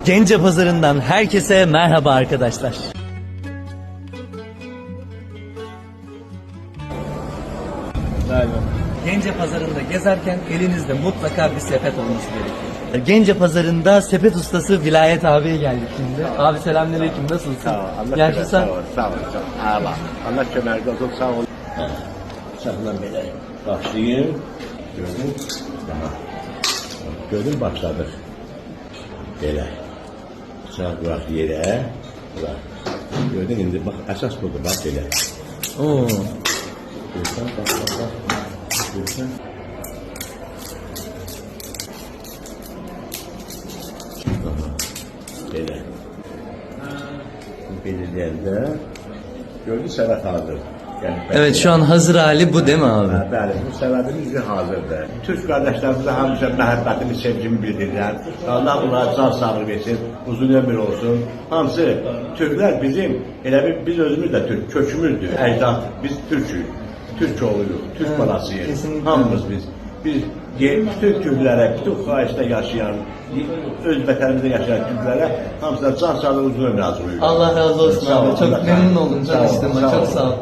Gence Pazarı'ndan herkese merhaba arkadaşlar. Gence Pazarı'nda gezerken elinizde mutlaka bir sepet olması gerekiyor. Gence Pazarı'nda sepet ustası Vilayet abiye geldik şimdi. Abi selamünaleyküm, nasılsın? Sağ ol. Allah Yaşlısın. sağ ol. Sağ ol. Sağ ol. Allah kemerinde olsun. Sağ ol. Sağlam böyle. Başlayayım. Gördün. Tamam. Gördün başladık. Böyle. Bıçak bırak yere. Bırak. Gördün indi. Bak esas budur. Bak böyle. Oo. Görsen bak bak bak. Görsen. Tamam. Böyle. Belirleyende gördün sevet hazır. Yani Evet, şu an hazır hali bu değil mi abi? Bəli, bu səbəbimiz hazırdır. Türk qardaşlarımıza həmişə məhəbbətimi, sevgimi bildirirlər. Allah onlara can sağlığı versin, uzun ömür olsun. Hamısı Türklər bizim, elə biz özümüz də Türk, kökümüzdür, əcdad. Biz Türk'ük, Türk oğluyuq, Türk balasıyıq. Kesinlikle. Hamımız biz. Biz bütün Türklərə, bütün xahişdə yaşayan, öz vətənimizdə yaşayan Türklərə hamısına can sağlığı, uzun ömür arzulayırıq. Allah razı olsun abi. Çok memnun oldum tanıştığıma. Çok sağ ol.